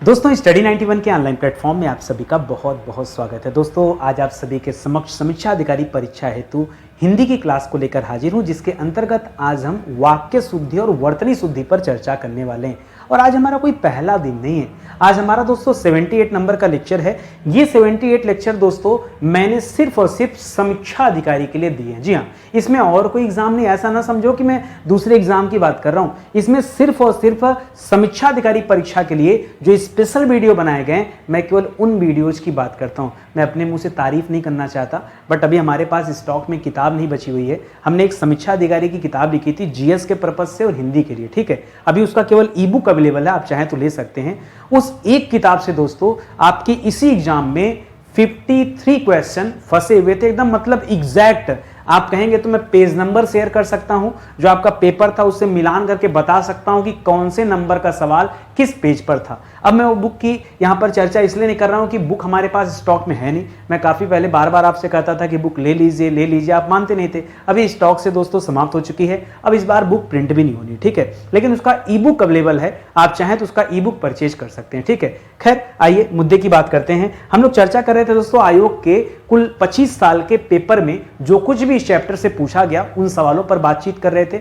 दोस्तों स्टडी 91 के online platform में आप सभी का बहुत बहुत स्वागत है। दोस्तों आज आप सभी के समक्ष समीक्षा अधिकारी परीक्षा हेतु हिंदी की क्लास को लेकर हाजिर हूं, जिसके अंतर्गत आज हम वाक्य शुद्धि और वर्तनी शुद्धि पर चर्चा करने वाले हैं। और आज हमारा कोई पहला दिन नहीं है, आज हमारा दोस्तों 78 नंबर का लेक्चर है। ये 78 लेक्चर दोस्तों मैंने सिर्फ और सिर्फ समीक्षा अधिकारी के लिए दिए हैं। जी हाँ, इसमें और कोई एग्जाम नहीं, ऐसा ना समझो कि मैं दूसरे एग्जाम की बात कर रहा हूं। इसमें सिर्फ और सिर्फ समीक्षा अधिकारी परीक्षा के लिए जो स्पेशल वीडियो बनाए गए, मैं केवल उन वीडियोज की बात करता हूं। मैं अपने मुंह से तारीफ नहीं करना चाहता, बट अभी हमारे पास स्टॉक में किताब नहीं बची हुई है। हमने एक समीक्षा अधिकारी की किताब लिखी थी जीएस के पर्पज से और हिंदी के लिए, ठीक है। अभी उसका केवल ई बुक अवेलेबल है, आप चाहें तो ले सकते हैं। उस एक किताब से दोस्तों आपकी इसी एग्जाम में 53 क्वेश्चन फंसे हुए थे, एकदम मतलब एग्जैक्ट। आप कहेंगे तो मैं पेज नंबर शेयर कर सकता हूं, जो आपका पेपर था उससे मिलान करके बता सकता हूं कि कौन से नंबर का सवाल किस पेज पर था। अब मैं वो बुक की यहां पर चर्चा इसलिए नहीं कर रहा हूं कि बुक हमारे पास स्टॉक में है नहीं। मैं काफी पहले बार बार आपसे कहता था कि बुक ले लीजिए, आप मानते नहीं थे। अभी स्टॉक से दोस्तों समाप्त हो चुकी है, अब इस बार बुक प्रिंट भी नहीं होनी, ठीक है। लेकिन उसका ई बुक अवेलेबल है, आप चाहें तो उसका ई बुक परचेज कर सकते हैं, ठीक है। खैर आइए मुद्दे की बात करते हैं। हम लोग चर्चा कर रहे थे दोस्तों आयोग के कुल 25 साल के पेपर में जो कुछ भी इस चैप्टर से पूछा गया उन सवालों पर बातचीत कर रहे थे।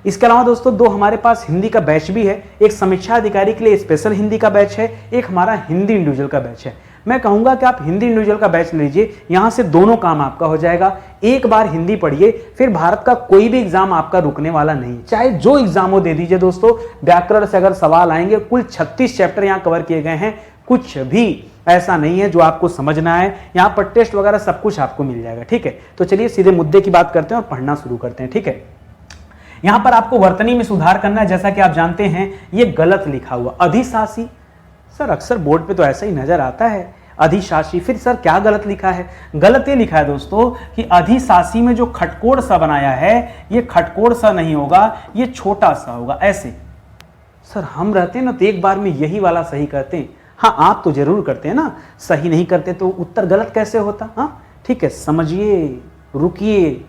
इसके अलावा दोस्तों दो हमारे पास हिंदी का बैच भी है, एक समीक्षा अधिकारी के लिए स्पेशल हिंदी का बैच है, एक हमारा हिंदी इंडिविजुअल का बैच है। मैं कहूंगा कि आप हिंदी इंडिविजुअल का बैच लीजिए, यहां से दोनों काम आपका हो जाएगा। एक बार हिंदी पढ़िए, फिर भारत का कोई भी एग्जाम आपका रुकने वाला नहीं, चाहे जो एग्जाम हो दे दीजिए दोस्तों। व्याकरण से अगर सवाल आएंगे, कुल 36 चैप्टर यहां कवर किए गए हैं, कुछ भी ऐसा नहीं है जो आपको समझना है। यहां पर टेस्ट वगैरह सब कुछ आपको मिल जाएगा, ठीक है। तो चलिए सीधे मुद्दे की बात करते हैं और पढ़ना शुरू करते हैं, ठीक है। यहां पर आपको वर्तनी में सुधार करना है। जैसा कि आप जानते हैं ये गलत लिखा हुआ अधिशासी, सर अक्सर बोर्ड पे तो ऐसा ही नजर आता है अधिशासी। फिर सर क्या गलत लिखा है? गलत ये लिखा है दोस्तों कि अधिशासी में जो खटकोड़ सा बनाया है, ये खटकोड़ सा नहीं होगा, ये छोटा सा होगा, ऐसे। सर हम रहते हैं ना तो एक बार में यही वाला सही करते हैं। हाँ आप तो जरूर करते हैं ना, सही नहीं करते तो उत्तर गलत कैसे होता? हाँ ठीक है, समझिए, रुकिए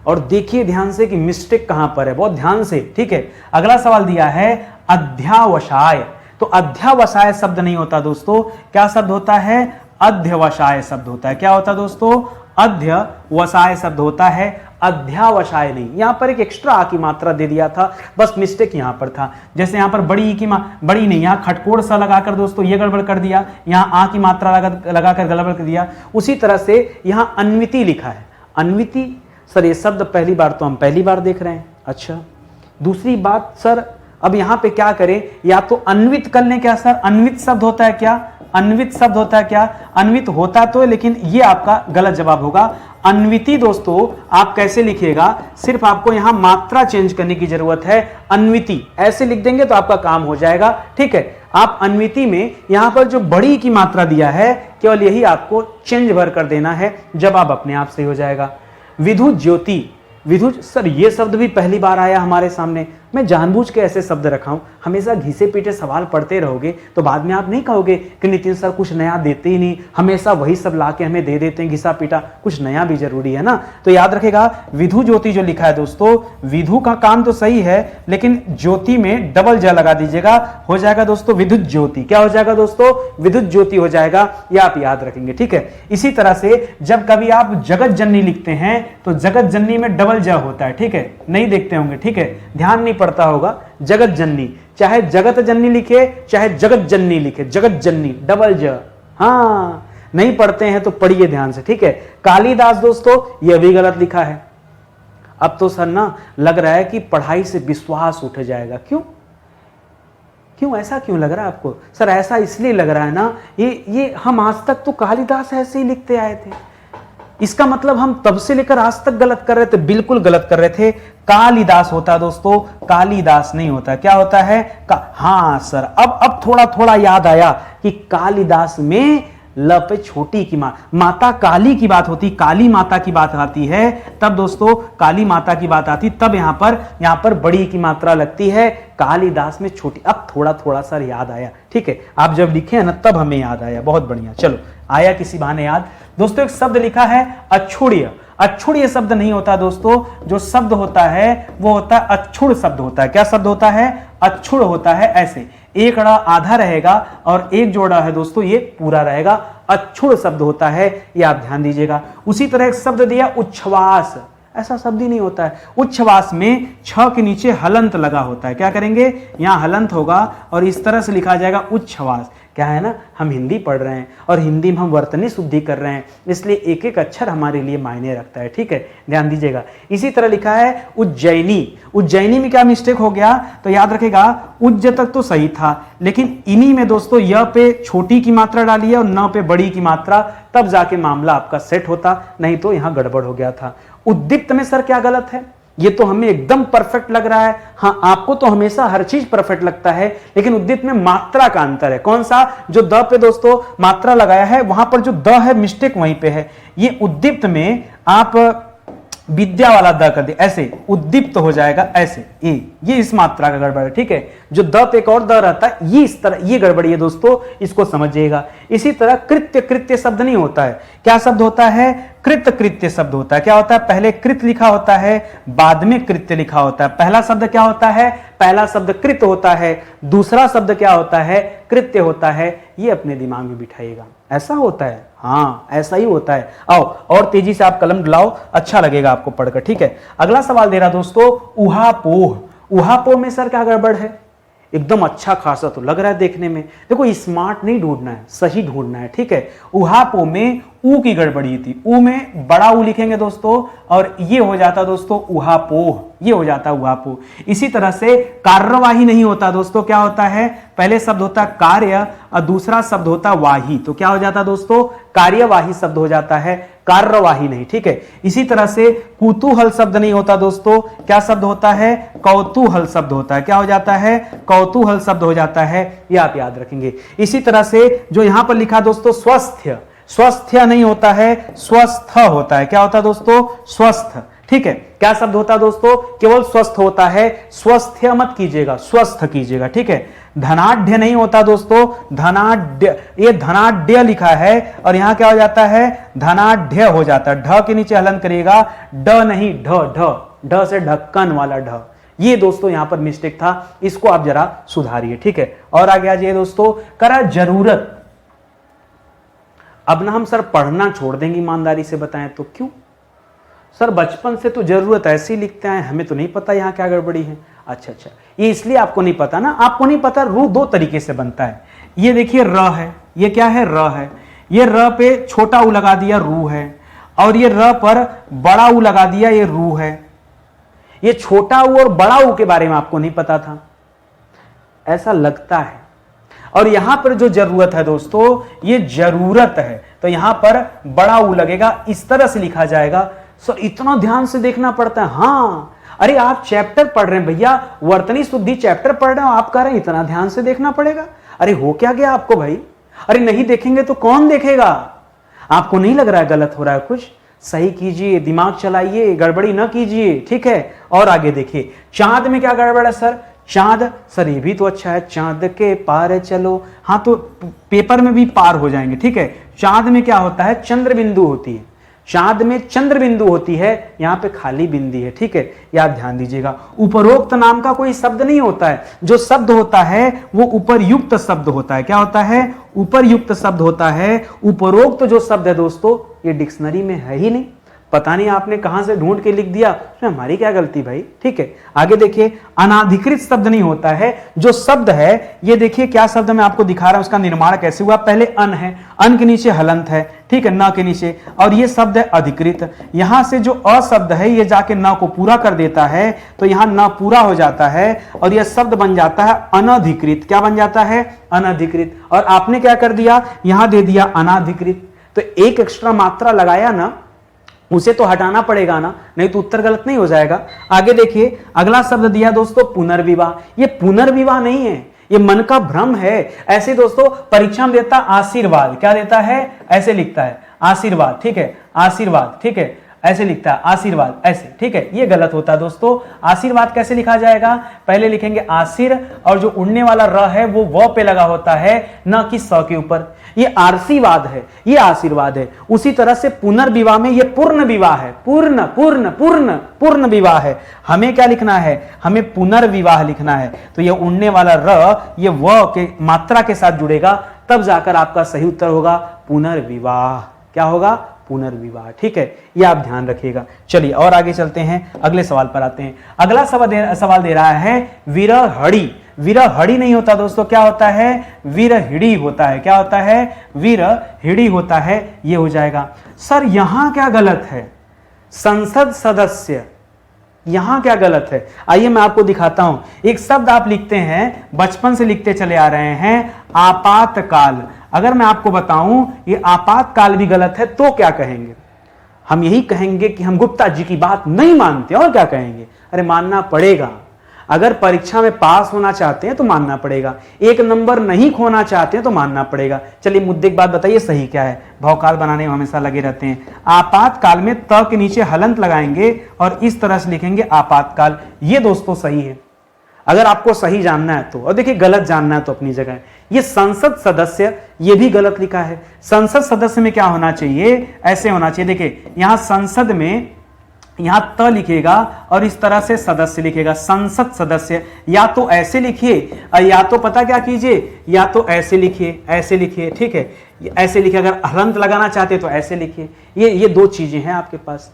और देखिए ध्यान से कि मिस्टेक कहां पर है, बहुत ध्यान से, ठीक है। अगला सवाल दिया है अध्यावसाय। तो अध्यावसाय शब्द नहीं होता दोस्तों, क्या शब्द होता है? अध्यवसाय शब्द होता है। क्या होता है दोस्तों? अध्यवसाय शब्द होता है, अध्यावसाय नहीं। यहां पर एक एक्स्ट्रा आ की मात्रा दे दिया था, बस मिस्टेक यहां पर था। जैसे यहां पर बड़ी की बड़ी नहीं, यहां खटकोड़ सा लगाकर दोस्तों ये गड़बड़ कर दिया, यहां आ की मात्रा लगाकर गड़बड़ कर दिया। उसी तरह से यहां अन्विति लिखा है, अन्विति। सर ये शब्द पहली बार तो हम पहली बार देख रहे हैं। अच्छा दूसरी बात सर, अब यहां पे क्या करें, या तो अन्वित कर लें। क्या सर अन्वित शब्द होता है क्या? अन्वित शब्द होता है क्या? अन्वित होता तो है, लेकिन ये आपका गलत जवाब होगा। अन्विति दोस्तों आप कैसे लिखिएगा, सिर्फ आपको यहां मात्रा चेंज करने की जरूरत है। अन्विति ऐसे लिख देंगे तो आपका काम हो जाएगा, ठीक है। आप अन्विति में यहां पर जो बड़ी की मात्रा दिया है, केवल यही आपको चेंज भर कर देना है, जवाब अपने आप सही हो जाएगा। विद्युत ज्योति, विद्युत, सर ये शब्द भी पहली बार आया हमारे सामने। मैं जानबूझ के ऐसे शब्द रखा हूं। हमेशा घिसे पीटे सवाल पढ़ते रहोगे तो बाद में आप नहीं कहोगे कि नितिन सर कुछ नया देते ही नहीं, हमेशा वही सब लाके हमें दे देते हैं घिसा पीटा। कुछ नया भी जरूरी है ना, तो याद रखेगा विधु ज्योति जो लिखा है दोस्तों, विधु का काम तो सही है, लेकिन ज्योति में डबल ज लगा दीजिएगा, हो जाएगा दोस्तों विद्युत ज्योति। क्या हो जाएगा दोस्तों? विद्युत ज्योति हो जाएगा, यह आप याद रखेंगे, ठीक है। इसी तरह से जब कभी आप जगत जननी लिखते हैं तो जगत जननी में डबल ज होता है, ठीक है। नहीं देखते होंगे, ठीक है, ध्यान नहीं पड़ता होगा। जगत जननी, चाहे जगत जननी लिखे चाहे जगत जननी लिखे, जगत जननी डबल ज। हाँ नहीं पढ़ते हैं तो पढ़िए ध्यान से, ठीक है। कालिदास दोस्तों यह भी गलत लिखा है। अब तो सर ना लग रहा है कि पढ़ाई से विश्वास उठ जाएगा। क्यों क्यों ऐसा क्यों लग रहा है आपको? सर ऐसा इसलिए लग रहा है ना, ये हम आज तक तो कालिदास ऐसे ही लिखते आए थे। इसका मतलब हम तब से लेकर आज तक गलत कर रहे थे? बिल्कुल गलत कर रहे थे। कालिदास होता है दोस्तों, कालिदास नहीं होता। क्या होता है? हाँ सर अब थोड़ा थोड़ा याद आया कि कालिदास में ल पे छोटी की माता काली की बात होती, काली माता की बात आती है, तब दोस्तों काली माता की बात आती, तब यहां पर बड़ी की मात्रा लगती है, कालिदास में छोटी। अब थोड़ा थोड़ा सा याद आया, ठीक है। आप जब लिखे ना तब हमें याद आया, बहुत बढ़िया। चलो आया किसी बहाने याद। दोस्तों एक शब्द लिखा है अक्षुण्य। अक्षुण्य शब्द नहीं होता दोस्तों, जो शब्द होता है वो होता है अक्षुण शब्द होता है। क्या शब्द होता है? अक्षुण होता है। ऐसे एक अड़ा आधा रहेगा और एक जो अड़ा है दोस्तों ये पूरा रहेगा। अक्षुण शब्द होता है, ये आप ध्यान दीजिएगा। उसी तरह एक शब्द दिया उच्छ्वास, ऐसा शब्द ही नहीं होता है। उच्छ्वास में छ के नीचे हलंत लगा होता है। क्या करेंगे, यहां हलंत होगा और इस तरह से लिखा जाएगा उच्छ्वास। क्या है ना, हम हिंदी पढ़ रहे हैं और हिंदी में हम वर्तनी शुद्धि कर रहे हैं, इसलिए एक एक अक्षर हमारे लिए मायने रखता है। ठीक है, ध्यान दीजिएगा। इसी तरह लिखा है उज्जैनी। उज्जैनी में क्या मिस्टेक हो गया, तो याद रखेगा उज्ज तक तो सही था, लेकिन इन्हीं में दोस्तों य पे छोटी की मात्रा डाली है और न पे बड़ी की मात्रा, तब जाके मामला आपका सेट होता, नहीं तो यहां गड़बड़ हो गया था। उद्दीप्त में सर क्या गलत है, ये तो हमें एकदम परफेक्ट लग रहा है। हाँ, आपको तो हमेशा हर चीज परफेक्ट लगता है, लेकिन उद्दीप्त में मात्रा का अंतर है। कौन सा, जो द पे दोस्तों मात्रा लगाया है वहां पर जो द है मिस्टेक वहीं पे है। ये उद्दीप्त में आप विद्या वाला द कर दे, ऐसे उद्दीप्त हो जाएगा ऐसे, ये इस मात्रा का गड़बड़ है। ठीक है, जो द पे एक और द रहता है, ये इस तरह, ये गड़बड़ी है दोस्तों, इसको समझिएगा। इसी तरह कृत्य, कृत्य शब्द नहीं होता है। क्या शब्द होता है, कृत कृत्य शब्द होता है। क्या होता है, पहले कृत लिखा होता है, बाद में कृत्य लिखा होता है। पहला शब्द क्या होता है, पहला शब्द कृत होता है, दूसरा शब्द क्या होता है, कृत्य होता है। ये अपने दिमाग में बिठाइएगा, ऐसा होता है। हाँ, ऐसा ही होता है। आओ और तेजी से आप कलम लाओ, अच्छा लगेगा आपको पढ़कर। ठीक है, अगला सवाल दे रहा दोस्तों, उहापोह। उहापोह में सर क्या गड़बड़ है, एकदम अच्छा खासा तो लग रहा है देखने में। देखो स्मार्ट नहीं ढूंढना है, सही ढूंढना है। ठीक है, उहापोह में ऊ की गड़बड़ी थी। ऊ में बड़ा ऊ लिखेंगे दोस्तों और ये हो जाता दोस्तों उहापोह, ये हो जाता उहापोह। इसी तरह से कार्यवाही नहीं होता दोस्तों, क्या होता है, पहले शब्द होता है कार्य और दूसरा शब्द होता वाही, तो क्या हो जाता दोस्तों, कार्यवाही शब्द हो जाता है, कार्यवाही नहीं। ठीक है, इसी तरह से कुतूहल शब्द नहीं होता दोस्तों, क्या शब्द होता है, कौतूहल शब्द होता है। क्या हो जाता है, कौतूहल शब्द हो जाता है, ये आप याद रखेंगे। इसी तरह से जो यहां पर लिखा दोस्तों स्वस्थ्य, स्वस्थ्य नहीं होता है, स्वस्थ होता है। क्या होता है दोस्तों, स्वस्थ। ठीक है, क्या शब्द होता है दोस्तों, केवल स्वस्थ होता है, स्वस्थ्य मत कीजिएगा, स्वस्थ कीजिएगा। ठीक है, धनाढ्य नहीं होता दोस्तों, धनाढ्य, ये धनाढ्य लिखा है और यहां क्या हो जाता है, धनाढ्य हो जाता है। ढ के नीचे हलन करिएगा, ड नहीं ढ, ढ, ढ से ढक्कन वाला ढ। ये दोस्तों यहां पर मिस्टेक था, इसको आप जरा सुधारिए। ठीक है, और आगे आ जाइए दोस्तों, करा जरूरत। अब ना हम सर पढ़ना छोड़ देंगे, ईमानदारी से बताएं तो। क्यों सर, बचपन से तो जरूरत ऐसे ही लिखते हैं, हमें तो नहीं पता यहाँ क्या गड़बड़ी है। अच्छा, ये इसलिए आपको नहीं पता ना, आपको नहीं पता रू दो तरीके से बनता है। ये देखिए र है, ये क्या है, र है। ये र पे छोटा ऊ लगा दिया, रू है, और ये र पर बड़ा ऊ लगा दिया, ये रू है। ये छोटा ऊ और बड़ा ऊ के बारे में आपको नहीं पता था, ऐसा लगता है। और यहां पर जो जरूरत है दोस्तों, ये जरूरत है, तो यहां पर बड़ा ऊ लगेगा, इस तरह से लिखा जाएगा। सो इतना ध्यान से देखना पड़ता है। हाँ, अरे आप चैप्टर पढ़ रहे हैं भैया, वर्तनी शुद्धि चैप्टर पढ़ रहे हो, आप कह रहे हैं इतना ध्यान से देखना पड़ेगा। अरे हो क्या गया आपको भाई, अरे नहीं देखेंगे तो कौन देखेगा। आपको नहीं लग रहा है गलत हो रहा है कुछ, सही कीजिए, दिमाग चलाइए, गड़बड़ी ना कीजिए। ठीक है, और आगे देखिए, चांद में क्या गड़बड़ है सर, चांद, सर ये भी तो अच्छा है, चांद के पार चलो। हाँ, तो पेपर में भी पार हो जाएंगे। ठीक है, चांद में क्या होता है, चंद्र बिंदु होती है, चांद में चंद्र बिंदु होती है, यहां पे खाली बिंदी है। ठीक है, याद ध्यान दीजिएगा। उपरोक्त नाम का कोई शब्द नहीं होता है, जो शब्द होता है वो उपरयुक्त शब्द होता है। क्या होता है, उपरयुक्त शब्द होता है। उपरोक्त जो शब्द है दोस्तों, ये डिक्शनरी में है ही नहीं, पता नहीं आपने कहां से ढूंढ के लिख दिया, उसमें हमारी क्या गलती भाई। ठीक है, आगे देखिए, अनाधिकृत शब्द नहीं होता है। जो शब्द है, ये देखिए क्या शब्द मैं आपको दिखा रहा हूं, उसका निर्माण कैसे हुआ। पहले अन है, अन के नीचे हलंत है, ठीक है, न के नीचे, और ये शब्द है अधिकृत। यहां से जो अ शब्द है, ये जाके न को पूरा कर देता है, तो यहां न पूरा हो जाता है और यह शब्द बन जाता है अनधिकृत। क्या बन जाता है, अनधिकृत। और आपने क्या कर दिया, यहां दे दिया अनाधिकृत, तो एक एक्स्ट्रा मात्रा लगाया ना, उसे तो हटाना पड़ेगा ना, नहीं तो उत्तर गलत नहीं हो जाएगा। आगे देखिए, अगला शब्द दिया दोस्तों पुनर्विवाह। ये पुनर्विवाह नहीं है, ये मन का भ्रम है। ऐसे दोस्तों परीक्षा में देता आशीर्वाद, क्या देता है, ऐसे लिखता है आशीर्वाद। ठीक है, आशीर्वाद। ठीक है, ऐसे लिखता है आशीर्वाद, ऐसे, ठीक है, ये गलत होता है दोस्तों। आशीर्वाद कैसे लिखा जाएगा, पहले लिखेंगे आशीर और जो उड़ने वाला र है वो व पे लगा होता है, न कि स के ऊपर। ये आशीर्वाद है, ये आशीर्वाद है। उसी तरह से पुनर्विवाह में ये पूर्ण विवाह है, पूर्ण पूर्ण पूर्ण पूर्ण विवाह है। हमें क्या लिखना है, हमें पुनर्विवाह लिखना है। तो ये उड़ने वाला र ये व के मात्रा के साथ जुड़ेगा, तब जाकर आपका सही उत्तर होगा पुनर्विवाह। क्या होगा, पुनर्विवाह, ठीक है, ये आप ध्यान रखिएगा। चलिए और आगे चलते हैं, अगले सवाल पर आते हैं। अगला सवाल दे रहा है विरहड़ी। विरहड़ी नहीं होता दोस्तों, क्या होता है, विरहिड़ी होता है। क्या होता है, विरहिड़ी होता है। ये हो जाएगा। सर यहां क्या गलत है, संसद सदस्य, यहां क्या गलत है, आइए मैं आपको दिखाता हूं। एक शब्द आप लिखते हैं, बचपन से लिखते चले आ रहे हैं, आपातकाल। अगर मैं आपको बताऊं ये आपातकाल भी गलत है तो क्या कहेंगे, हम यही कहेंगे कि हम गुप्ता जी की बात नहीं मानते। और क्या कहेंगे, अरे मानना पड़ेगा। अगर परीक्षा में पास होना चाहते हैं तो मानना पड़ेगा, एक नंबर नहीं खोना चाहते हैं तो मानना पड़ेगा। चलिए मुद्दे की बात बताइए, सही क्या है। भौकाल बनाने में हमेशा लगे रहते हैं। आपातकाल में त के नीचे हलंत लगाएंगे और इस तरह से लिखेंगे आपातकाल। ये दोस्तों सही है, अगर आपको सही जानना है तो। और देखिए गलत जानना है तो अपनी जगह है। ये संसद सदस्य, ये भी गलत लिखा है। संसद सदस्य में क्या होना चाहिए, ऐसे होना चाहिए। देखिए यहां संसद में यहां त लिखेगा और इस तरह से सदस्य लिखेगा, संसद सदस्य। या तो ऐसे लिखिए, या तो पता क्या कीजिए, या तो ऐसे लिखिए, ऐसे लिखिए, ठीक है, ऐसे लिखिए। अगर हलंत लगाना चाहते तो ऐसे लिखिए। ये दो चीजें हैं आपके पास।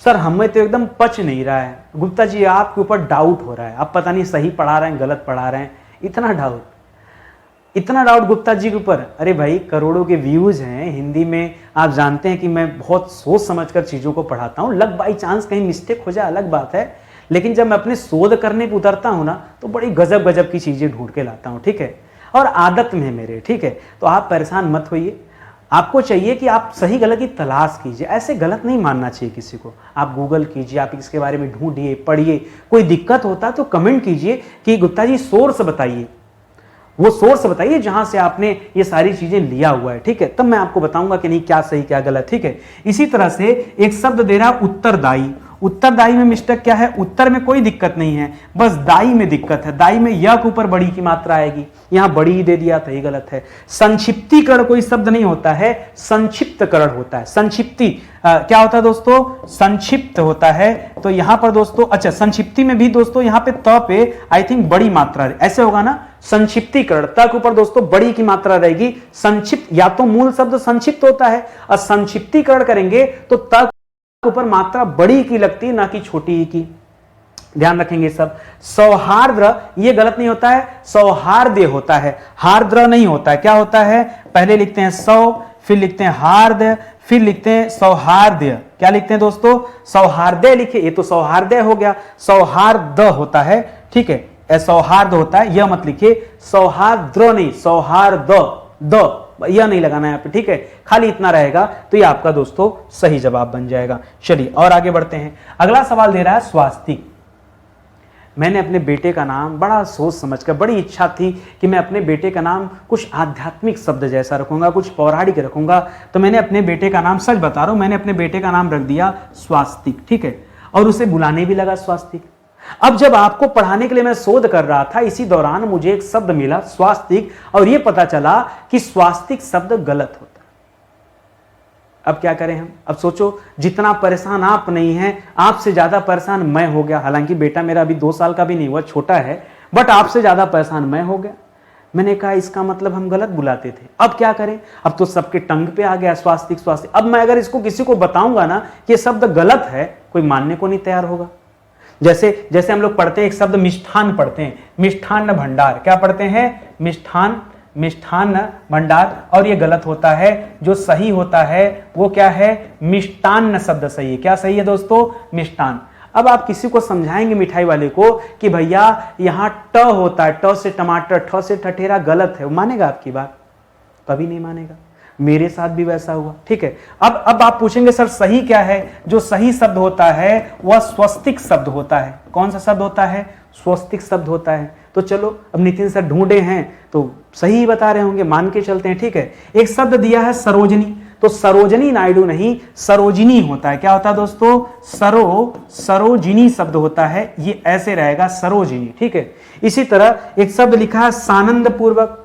सर हमें तो एकदम पच नहीं रहा है गुप्ता जी, आपके ऊपर डाउट हो रहा है, आप पता नहीं सही पढ़ा रहे हैं गलत पढ़ा रहे हैं, इतना डाउट गुप्ता जी के ऊपर। अरे भाई करोड़ों के व्यूज हैं हिंदी में, आप जानते हैं कि मैं बहुत सोच समझकर चीजों को पढ़ाता हूं। लग बाई चांस कहीं मिस्टेक हो जाए अलग बात है, लेकिन जब मैं अपने शोध करने पर उतरता हूं ना तो बड़ी गजब की चीजें ढूंढ के लाता हूं, ठीक है, और आदत में है मेरे, ठीक है। तो आप परेशान मत होइए, आपको चाहिए कि आप सही गलत की तलाश कीजिए। ऐसे गलत नहीं मानना चाहिए किसी को। आप गूगल कीजिए, आप इसके बारे में ढूंढिए, पढ़िए। कोई दिक्कत होता तो कमेंट कीजिए कि गुप्ता जी सोर्स बताइए, वो सोर्स बताइए जहां से आपने ये सारी चीजें लिया हुआ है, ठीक है, तब मैं आपको बताऊंगा कि नहीं क्या सही क्या गलत, ठीक है। इसी तरह से एक शब्द दे रहा उत्तरदायी। उत्तरदायी में मिस्टेक क्या है, उत्तर में कोई दिक्कत नहीं है, बस दाई में दिक्कत है। दाई में य के ऊपर बड़ी की मात्रा आएगी, यहां बड़ी दे दिया तो ये गलत है। संक्षिप्तीकरण कोई शब्द नहीं होता है, संक्षिप्तकरण होता है। संक्षिप्ति क्या होता है दोस्तों, संक्षिप्त होता है। तो यहां पर दोस्तों, अच्छा संक्षिप्ति में भी दोस्तों यहां पे त पे आई थिंक बड़ी मात्रा ऐसे होगा ना, संक्षिप्तीकरण त के ऊपर दोस्तों बड़ी की मात्रा रहेगी। संक्षिप्त या तो मूल शब्द संक्षिप्त होता है और संक्षिप्तीकरण करेंगे तो त ऊपर मात्रा बड़ी की लगती है ना कि छोटी की, ध्यान रखेंगे सब। सौहार्द्र ये गलत नहीं होता है, सौहार्द्य होता है, हार्द्र नहीं होता है। क्या होता है, पहले लिखते हैं सौ, फिर लिखते हैं हार्द्य, फिर लिखते हैं सौहार्द्य। क्या लिखते हैं दोस्तों, सौहार्द्य लिखिए, ये तो सौहार्द्य हो गया, सौहार्द होता है, ठीक है, सौहार्द होता है, यह मत लिखिए, सौहार्द्र नहीं, सौहार्द द यह नहीं लगाना है यहाँ पे, ठीक है, खाली इतना रहेगा तो ये आपका दोस्तों सही जवाब बन जाएगा। चलिए और आगे बढ़ते हैं। अगला सवाल दे रहा है स्वास्तिक। मैंने अपने बेटे का नाम बड़ा सोच समझकर, बड़ी इच्छा थी कि मैं अपने बेटे का नाम कुछ आध्यात्मिक शब्द जैसा रखूंगा, कुछ पौराणिक रखूंगा। तो मैंने अपने बेटे का नाम, सच बता रहा हूं, मैंने अपने बेटे का नाम रख दिया स्वास्तिक, ठीक है, और उसे बुलाने भी लगा स्वास्तिक। अब जब आपको पढ़ाने के लिए मैं शोध कर रहा था, इसी दौरान मुझे एक शब्द मिला स्वास्तिक, और यह पता चला कि स्वास्तिक शब्द गलत होता है। अब क्या करें हम, अब सोचो, जितना परेशान आप नहीं हैं, आपसे ज्यादा परेशान मैं हो गया। हालांकि बेटा मेरा अभी 2 साल का भी नहीं हुआ, छोटा है, बट आपसे ज्यादा परेशान मैं हो गया। मैंने कहा इसका मतलब हम गलत बुलाते थे। अब क्या करें, अब तो सबके टंग पे आ गया स्वास्तिक स्वास्तिक। अब मैं अगर इसको किसी को बताऊंगा ना कि यह शब्द गलत है, कोई मानने को नहीं तैयार होगा। जैसे जैसे हम लोग पढ़ते हैं एक शब्द मिष्ठान पढ़ते हैं, मिष्ठान्न भंडार। क्या पढ़ते हैं, मिष्ठान्न भंडार, और ये गलत होता है। जो सही होता है वो क्या है, मिष्टान्न शब्द सही है। क्या सही है दोस्तों, मिष्टान। अब आप किसी को समझाएंगे मिठाई वाले को कि भैया यहां ट होता है, ट से टमाटर, ठ से ठठेरा, गलत है, वो मानेगा आपकी बात? कभी नहीं मानेगा। मेरे साथ भी वैसा हुआ, ठीक है। अब आप पूछेंगे सर सही क्या है? जो सही शब्द होता है वह स्वस्तिक शब्द होता है। कौन सा शब्द होता है, स्वस्तिक शब्द होता है। तो चलो अब नितिन सर ढूंढे हैं तो सही बता रहे होंगे, मान के चलते हैं, ठीक है। एक शब्द दिया है सरोजनी। तो सरोजनी नायडू नहीं, सरोजिनी होता है। क्या होता है दोस्तों? सरोजिनी शब्द होता है, ये ऐसे रहेगा सरोजिनी, ठीक है। इसी तरह एक शब्द लिखा है सानंद पूर्वक,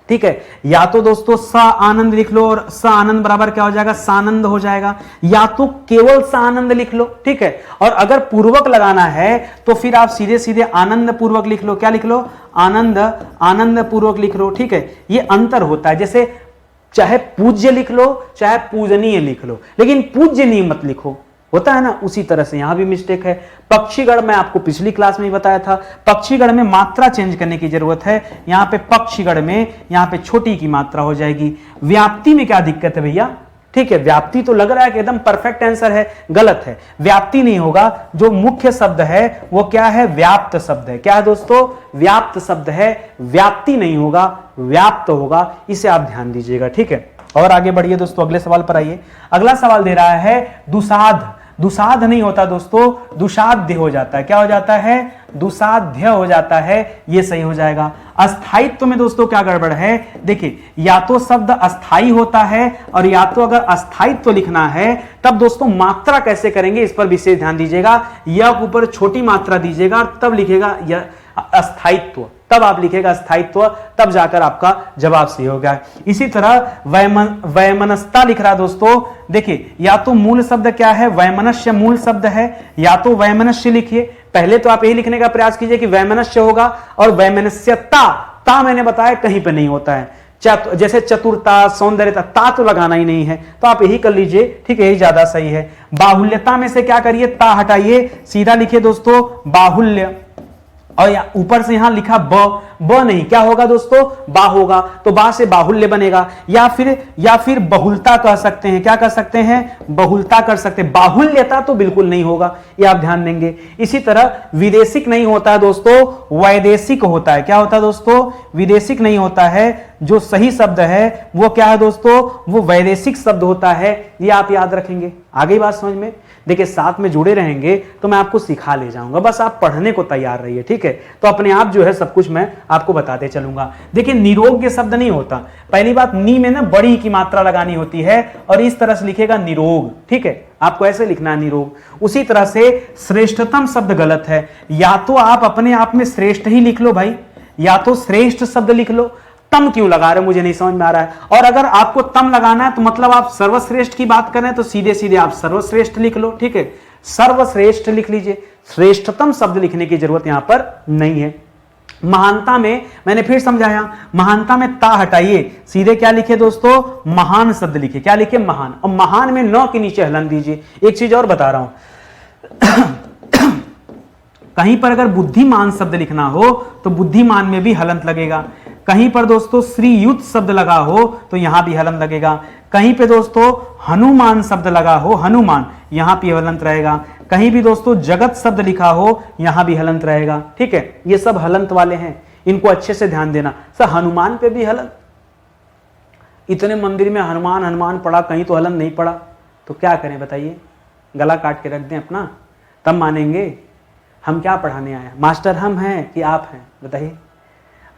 ठीक है। या तो दोस्तों स आनंद लिख लो और स आनंद बराबर क्या हो जाएगा? सानंद हो जाएगा, या तो केवल स आनंद लिख लो, ठीक है। और अगर पूर्वक लगाना है तो फिर आप सीधे सीधे आनंद पूर्वक लिख लो। क्या लिख लो? आनंद पूर्वक लिख लो, ठीक है। ये अंतर होता है, जैसे चाहे पूज्य लिख लो चाहे पूजनीय लिख लो, लेकिन पूज्यनीय मत लिखो, होता है ना। उसी तरह से यहां भी मिस्टेक है। पक्षीगढ़ में आपको पिछली क्लास में ही बताया था, पक्षीगढ़ में मात्रा चेंज करने की जरूरत है। यहां पे पक्षीगढ़ में यहां पे छोटी की मात्रा हो जाएगी। व्याप्ति में क्या दिक्कत है भैया? ठीक है, व्याप्ति तो लग रहा है कि एकदम परफेक्ट आंसर है, गलत है। व्याप्ति नहीं होगा, जो मुख्य शब्द है वो क्या है? व्याप्त शब्द है। क्या है दोस्तों? व्याप्त शब्द है, व्याप्ति नहीं होगा, व्याप्त होगा। इसे आप ध्यान दीजिएगा, ठीक है। और आगे बढ़िए दोस्तों, अगले सवाल पर आइए। अगला सवाल दे रहा है दुसाध। दुसाध नहीं होता दोस्तों, दुसाध्य हो जाता है। क्या हो जाता है? दुसाध्य हो जाता है, ये सही हो जाएगा। अस्थायित्व में दोस्तों क्या गड़बड़ है? देखिए, या तो शब्द अस्थाई होता है, और या तो अगर अस्थायित्व लिखना है तब दोस्तों मात्रा कैसे करेंगे, इस पर विशेष ध्यान दीजिएगा। यह ऊपर छोटी मात्रा दीजिएगा और तब लिखेगा यह अस्थायित्व, तब आप लिखेगा अस्थायित्व, तब जाकर आपका जवाब सही होगा। इसी तरह वैमनस्ता लिख रहा है दोस्तों। देखिए, या तो मूल शब्द क्या है? वैमनस्य मूल शब्द है, या तो वैमनस्य लिखिए। पहले तो आप यही लिखने का प्रयास कीजिए कि वैमनस्य होगा, और वैमनस्यता, ता मैंने बताया कहीं पे नहीं होता है। जैसे चतुरता, सौंदर्यता, ता तो लगाना ही नहीं है, तो आप यही कर लीजिए, ठीक है, यही ज्यादा सही है। बाहुल्यता में से क्या करिए? ता हटाइए, सीधा लिखिए दोस्तों बाहुल्य, और ऊपर से यहां लिखा ब नहीं, क्या होगा दोस्तों? बा होगा, तो बा से बाहुल्य बनेगा। या फिर बहुलता कह सकते हैं। क्या कह सकते हैं? बहुलता कर सकते हैं। बाहुल्यता तो बिल्कुल नहीं होगा, ये आप ध्यान देंगे। इसी तरह विदेशिक नहीं होता है दोस्तों, वैदेशिक होता है। क्या होता है दोस्तों? विदेशिक नहीं होता है। जो सही शब्द है वो क्या है दोस्तों? वो वैदेशिक शब्द होता है, ये आप याद रखेंगे। आगे बात समझ में? देखिए, साथ में जुड़े रहेंगे तो मैं आपको सिखा ले जाऊंगा, बस आप पढ़ने को तैयार रहिए, ठीक है। तो अपने आप जो है सब कुछ मैं आपको बताते चलूंगा। देखिए, निरोग्य शब्द नहीं होता। पहली बात, नी में ना बड़ी की मात्रा लगानी होती है, और इस तरह से लिखेगा निरोग, ठीक है, आपको ऐसे लिखना है निरोग। उसी तरह से श्रेष्ठतम शब्द गलत है। या तो आप अपने आप में श्रेष्ठ ही लिख लो भाई, या तो श्रेष्ठ शब्द लिख लो। तम क्यों लगा रहे हो, मुझे नहीं समझ में आ रहा है। और अगर आपको तम लगाना है तो मतलब आप सर्वश्रेष्ठ की बात कर रहे हैं, तो सीधे सीधे आप सर्वश्रेष्ठ लिख लो, ठीक है, सर्वश्रेष्ठ लिख लीजिए। श्रेष्ठतम शब्द लिखने की जरूरत यहां पर नहीं है। महानता में मैंने फिर समझाया, महानता में ता हटाइए, सीधे क्या लिखे दोस्तों? महान शब्द लिखे। क्या लिखे? महान। और महान में न के नीचे हलन दीजिए। एक चीज और बता रहा हूं कहीं पर अगर बुद्धिमान शब्द लिखना हो तो बुद्धिमान में भी हलंत लगेगा। कहीं पर दोस्तों श्रीयुत शब्द लगा हो तो यहां भी हलंत लगेगा। कहीं पे दोस्तों हनुमान शब्द लगा हो, हनुमान, यहां भी हलंत रहेगा। कहीं भी दोस्तों जगत शब्द लिखा हो, यहां भी हलंत रहेगा, ठीक है। ये सब हलंत वाले हैं, इनको अच्छे से ध्यान देना। सर हनुमान पे भी हलंत, इतने मंदिर में हनुमान हनुमान पड़ा, कहीं तो हलंत नहीं पड़ा, तो क्या करें बताइए? गला काट के रख दें अपना, तब मानेंगे? हम क्या पढ़ाने आए हैं? मास्टर हम हैं कि आप हैं? बताइए।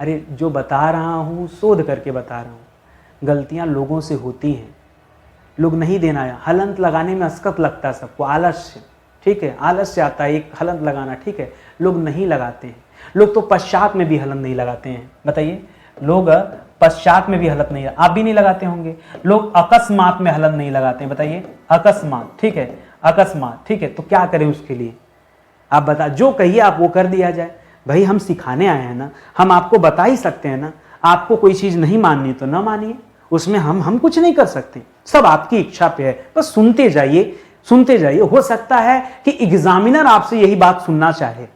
अरे जो बता रहा हूं शोध करके बता रहा हूं, गलतियां लोगों से होती हैं, लोग नहीं देना आया। हलंत लगाने में अस्कत लगता है सबको, आलस्य, ठीक है, आलस्य आता है एक हलंत लगाना, ठीक है, लोग नहीं लगाते हैं। लोग तो पश्चात में भी हलंत नहीं लगाते हैं, बताइए। लोग पश्चात में भी हलंत नहीं, आप भी नहीं लगाते होंगे। लोग अकस्मात में हलंत नहीं लगाते हैं, बताइए, अकस्मात, ठीक है, अकस्मात, ठीक है। तो क्या करें उसके लिए? आप बता, जो कहिए आप वो कर दिया जाए। भाई हम सिखाने आए हैं ना, हम आपको बता ही सकते हैं ना। आपको कोई चीज नहीं माननी तो ना मानिए, उसमें हम कुछ नहीं कर सकते, सब आपकी इच्छा पे है। बस सुनते जाइए, सुनते जाइए। हो सकता है कि एग्जामिनर आपसे यही बात सुनना चाहे,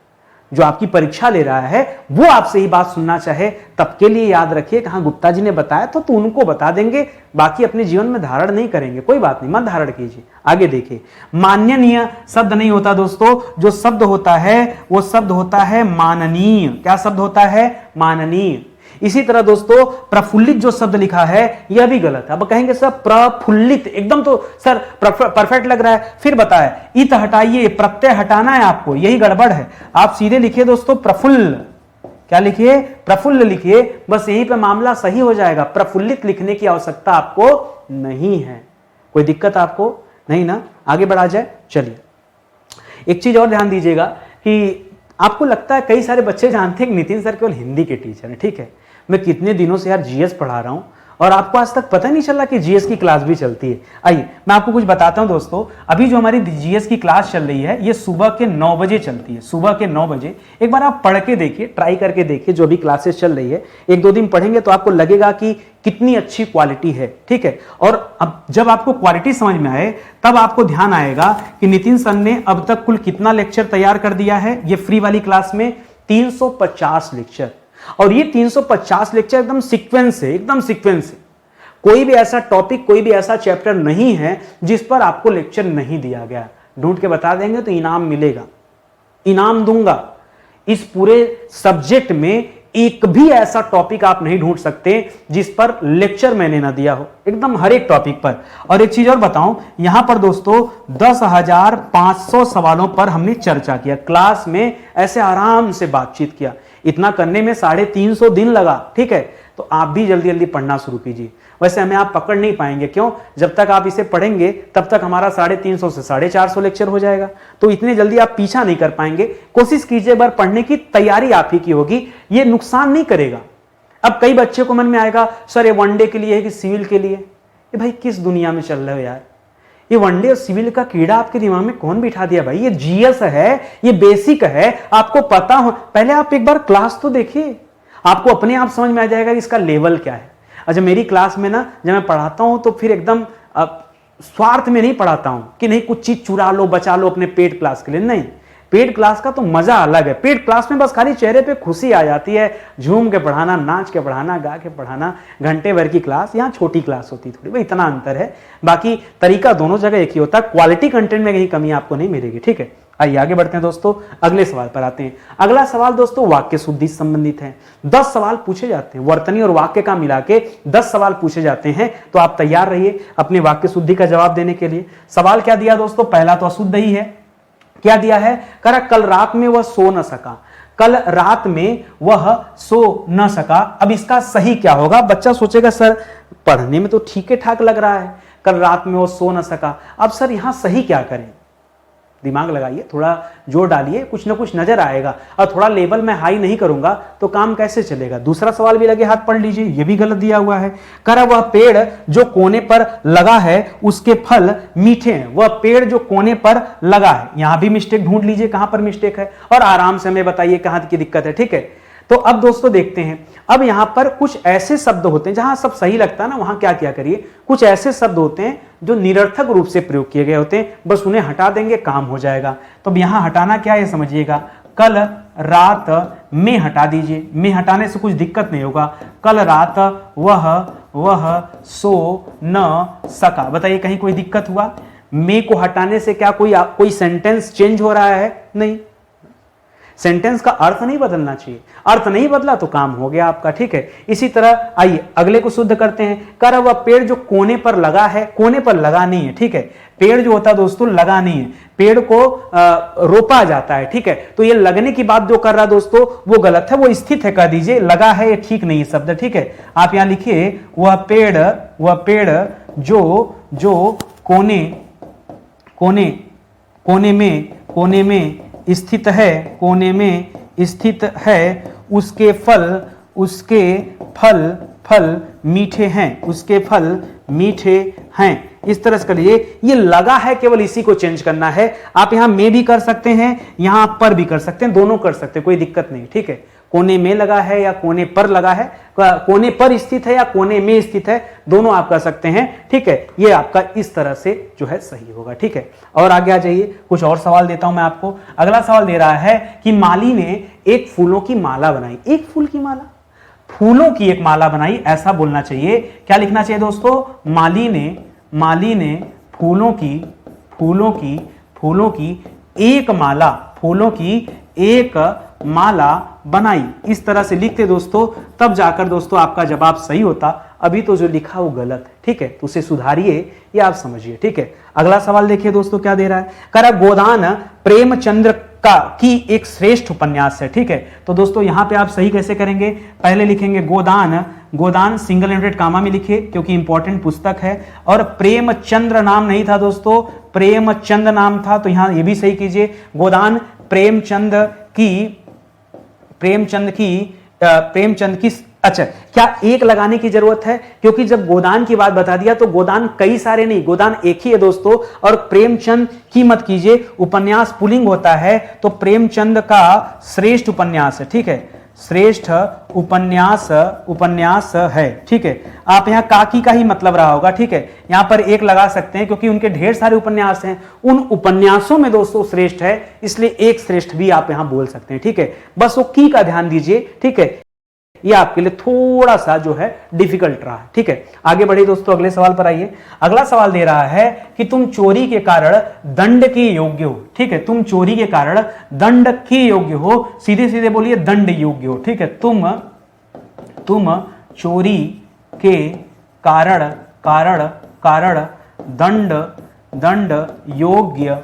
जो आपकी परीक्षा ले रहा है वो आपसे ही बात सुनना चाहे, तब के लिए याद रखिए कि हाँ गुप्ता जी ने बताया तो उनको बता देंगे, बाकी अपने जीवन में धारण नहीं करेंगे, कोई बात नहीं, मत धारण कीजिए। आगे देखिए, माननीय शब्द नहीं होता दोस्तों, जो शब्द होता है वो शब्द होता है माननीय। क्या शब्द होता है? माननीय। इसी तरह दोस्तों प्रफुल्लित जो शब्द लिखा है यह भी गलत है। अब कहेंगे सर प्रफुल्लित एकदम तो सर परफेक्ट लग रहा है, फिर बताए इत हटाइए, प्रत्यय हटाना है आपको, यही गड़बड़ है। आप सीधे लिखिए दोस्तों प्रफुल्ल, क्या लिखिए? प्रफुल्ल लिखिए, बस यहीं पे मामला सही हो जाएगा। प्रफुल्लित लिखने की आवश्यकता आपको नहीं है, कोई दिक्कत आपको नहीं ना? आगे बढ़ा जाए। चलिए, एक चीज और ध्यान दीजिएगा कि आपको लगता है कई सारे बच्चे जानते हैं कि नितिन सर केवल हिंदी के टीचर हैं। ठीक है, मैं कितने दिनों से यार जीएस पढ़ा रहा हूं और आपको आज तक पता नहीं चला कि जीएस की क्लास भी चलती है। आइए मैं आपको कुछ बताता हूं दोस्तों। अभी जो हमारी जीएस की क्लास चल रही है ये सुबह के 9 बजे चलती है, सुबह के 9 बजे। एक बार आप पढ़ के देखिए, ट्राई करके देखिए, जो भी क्लासेस चल रही है, 1-2 दिन पढ़ेंगे तो आपको लगेगा कि कितनी अच्छी क्वालिटी है। ठीक है, और अब जब आपको क्वालिटी समझ में आए तब आपको ध्यान आएगा कि नितिन सर ने अब तक कुल कितना लेक्चर तैयार कर दिया है। ये फ्री वाली क्लास में 350 लेक्चर, और ये 350 लेक्चर एकदम सीक्वेंस है, एकदम सीक्वेंस है। कोई भी ऐसा टॉपिक, कोई भी ऐसा चैप्टर नहीं है जिस पर आपको लेक्चर नहीं दिया गया। ढूंढ के बता देंगे तो इनाम मिलेगा, इनाम दूंगा। इस पूरे सब्जेक्ट में एक भी ऐसा टॉपिक आप नहीं ढूंढ सकते जिस पर लेक्चर मैंने ना दिया हो, एकदम हर एक टॉपिक पर। और एक चीज और बताऊं, यहां पर दोस्तों 10,500 सवालों पर हमने चर्चा किया क्लास में, ऐसे आराम से बातचीत किया। इतना करने में 350 दिन लगा। ठीक है, तो आप भी जल्दी जल्दी पढ़ना शुरू कीजिए। वैसे हमें आप पकड़ नहीं पाएंगे, क्यों? जब तक आप इसे पढ़ेंगे तब तक हमारा 350 से 450 लेक्चर हो जाएगा, तो इतने जल्दी आप पीछा नहीं कर पाएंगे। कोशिश कीजिए, बार पढ़ने की तैयारी आप ही की होगी, ये नुकसान नहीं करेगा। अब कई बच्चे को मन में आएगा, सर ये वनडे के लिए है कि सिविल के लिए? ये भाई किस दुनिया में चल रहे हो यार? ये वनडे और सिविल का कीड़ा आपके दिमाग में कौन बिठा दिया भाई? ये जीएस है, ये बेसिक है, आपको पता हो। पहले आप एक बार क्लास तो देखिए, आपको अपने आप समझ में आ जाएगा कि इसका लेवल क्या है। अच्छा, मेरी क्लास में ना जब मैं पढ़ाता हूं तो फिर एकदम स्वार्थ में नहीं पढ़ाता हूं कि नहीं कुछ चीज चुरा लो, बचा लो अपने पेड क्लास के लिए। नहीं, पेड क्लास का तो मजा अलग है। पेड क्लास में बस खाली चेहरे पे खुशी आ जाती है, झूम के पढ़ाना, नाच के पढ़ाना, गा के पढ़ाना। घंटे भर की क्लास, यहाँ छोटी क्लास होती थोड़ी, भाई इतना अंतर है। बाकी तरीका दोनों जगह एक ही होता है, क्वालिटी कंटेंट में कहीं कमी आपको नहीं मिलेगी। ठीक है, आइए आगे बढ़ते हैं दोस्तों, अगले सवाल पर आते हैं। अगला सवाल दोस्तों वाक्य शुद्धि से संबंधित है। 10 सवाल पूछे जाते हैं, वर्तनी और वाक्य का मिला के 10 सवाल पूछे जाते हैं, तो आप तैयार रहिए अपने वाक्य शुद्धि का जवाब देने के लिए। सवाल क्या दिया दोस्तों? पहला तो अशुद्ध ही है। क्या दिया है? कह रहा कल रात में वह सो न सका, कल रात में वह सो न सका। अब इसका सही क्या होगा? बच्चा सोचेगा सर पढ़ने में तो ठीक ठाक लग रहा है, कल रात में वो सो न सका। अब सर यहां सही क्या करें? दिमाग लगाइए, थोड़ा जोर डालिए, कुछ ना कुछ नजर आएगा। और थोड़ा लेवल में हाई नहीं करूंगा तो काम कैसे चलेगा? दूसरा सवाल भी लगे हाथ पढ़ लीजिए, ये भी गलत दिया हुआ है। कह रहा वह पेड़ जो कोने पर लगा है उसके फल मीठे हैं। वह पेड़ जो कोने पर लगा है, यहां भी मिस्टेक ढूंढ लीजिए कहां पर मिस्टेक है और आराम से हमें बताइए कहां की दिक्कत है। ठीक है, तो अब दोस्तों देखते हैं, अब यहां पर कुछ ऐसे शब्द होते हैं जहां सब सही लगता है ना, वहां क्या क्या करिए, कुछ ऐसे शब्द होते हैं जो निरर्थक रूप से प्रयोग किए गए होते हैं, बस उन्हें हटा देंगे काम हो जाएगा। तो अब यहां हटाना क्या है समझिएगा, कल रात में हटा दीजिए, में हटाने से कुछ दिक्कत नहीं होगा। कल रात वह सो न सका, बताइए कहीं कोई दिक्कत हुआ? में को हटाने से क्या कोई सेंटेंस चेंज हो रहा है? नहीं, सेंटेंस का अर्थ नहीं बदलना चाहिए, अर्थ नहीं बदला तो काम हो गया आपका। ठीक है, इसी तरह आइए अगले को शुद्ध करते हैं। कर वह पेड़ जो कोने पर लगा है, कोने पर लगा नहीं है। ठीक है, पेड़ जो होता है दोस्तों लगा नहीं है, पेड़ को रोपा जाता है। ठीक है, तो ये लगने की बात जो कर रहा है दोस्तों वो गलत है, वो स्थित है, कह दीजिए लगा है, ये ठीक नहीं है शब्द। ठीक है, आप यहां लिखिए वह पेड़ जो कोने में स्थित है, कोने में स्थित है, उसके फल मीठे हैं, उसके फल मीठे हैं। इस तरह से करिए, ये लगा है केवल इसी को चेंज करना है। आप यहां में भी कर सकते हैं, यहां पर भी कर सकते हैं, दोनों कर सकते हैं, कोई दिक्कत नहीं। ठीक है, कोने में लगा है या कोने पर लगा है, कोने पर स्थित है या कोने में स्थित है, दोनों आप कर सकते हैं। ठीक है, ये आपका इस तरह से जो है सही होगा। ठीक है, और आगे आ जाइए, कुछ और सवाल देता हूं मैं आपको। अगला सवाल दे रहा है कि माली ने एक फूलों की माला बनाई। एक फूल की माला, फूलों की एक माला बनाई, ऐसा बोलना चाहिए। क्या लिखना चाहिए दोस्तों? माली ने फूलों की एक माला बनाई। इस तरह से लिखते दोस्तों, तब जाकर दोस्तों आपका जवाब सही होता। अभी तो जो लिखा वो गलत है। ठीक है, तो उसे सुधारिए, ये आप समझिए। ठीक है, अगला सवाल देखिए दोस्तों क्या दे रहा है। कह रहा गोदान प्रेमचंद्र की एक श्रेष्ठ उपन्यास है। ठीक है, तो दोस्तों यहां पे आप सही कैसे करेंगे? पहले लिखेंगे गोदान गोदान सिंगल इन्वर्टेड कामा में लिखिए क्योंकि इंपॉर्टेंट पुस्तक है। और प्रेमचंद्र नाम नहीं था दोस्तों, प्रेमचंद नाम था, तो यहां ये भी सही कीजिए। गोदान प्रेमचंद की अच्छा, क्या एक लगाने की जरूरत है? क्योंकि जब गोदान की बात बता दिया तो गोदान कई सारे नहीं, गोदान एक ही है दोस्तों। और प्रेमचंद की मत कीजिए, उपन्यास पुल्लिंग होता है, तो प्रेमचंद का श्रेष्ठ उपन्यास है, ठीक है, श्रेष्ठ उपन्यास है, ठीक है। आप यहां काकी का ही मतलब रहा होगा, ठीक है, यहां पर एक लगा सकते हैं क्योंकि उनके ढेर सारे उपन्यास हैं, उन उपन्यासों में दोस्तों श्रेष्ठ है, इसलिए एक श्रेष्ठ भी आप यहां बोल सकते हैं, ठीक है। बस वो की का ध्यान दीजिए, ठीक है, ये आपके लिए थोड़ा सा जो है डिफिकल्ट रहा, ठीक है। आगे बढ़िए दोस्तों, अगले सवाल पर आइए। अगला सवाल दे रहा है कि तुम चोरी के कारण दंड के योग्य हो, ठीक है, तुम चोरी के कारण दंड के योग्य हो, सीधे सीधे बोलिए दंड योग्य हो, ठीक है। तुम चोरी के कारण दंड योग्य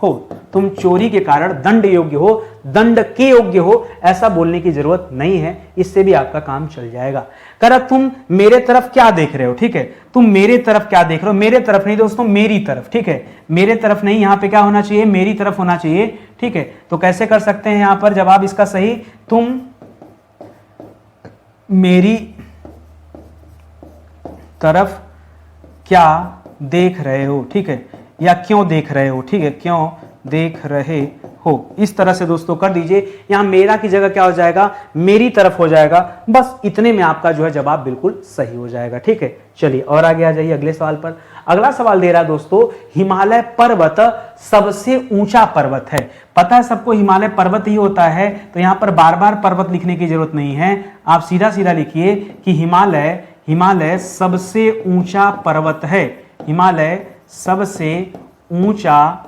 हो, तुम चोरी के कारण दंड योग्य हो, दंड के योग्य हो, ऐसा बोलने की जरूरत नहीं है, इससे भी आपका काम चल जाएगा। करा तुम मेरे तरफ क्या देख रहे हो, ठीक है, तुम मेरे तरफ क्या देख रहे हो, मेरे तरफ नहीं दोस्तों, मेरी तरफ, ठीक है, मेरे तरफ नहीं, यहां पे क्या होना चाहिए, मेरी तरफ होना चाहिए, ठीक है। तो कैसे कर सकते हैं यहां पर जवाब इसका सही, तुम मेरी तरफ क्या देख रहे हो, ठीक है, या क्यों देख रहे हो, ठीक है, क्यों देख रहे हो, इस तरह से दोस्तों कर दीजिए। यहां मेरा की जगह क्या हो जाएगा, मेरी तरफ हो जाएगा, बस इतने में आपका जो है जवाब बिल्कुल सही हो जाएगा, ठीक है। चलिए और आगे आ जाइए अगले सवाल पर। अगला सवाल दे रहा है दोस्तों, हिमालय पर्वत सबसे ऊंचा पर्वत है। पता है सबको हिमालय पर्वत ही होता है, तो यहां पर बार बार पर्वत लिखने की जरूरत नहीं है, आप सीधा सीधा लिखिए कि हिमालय सबसे ऊंचा पर्वत है, हिमालय सबसे ऊंचा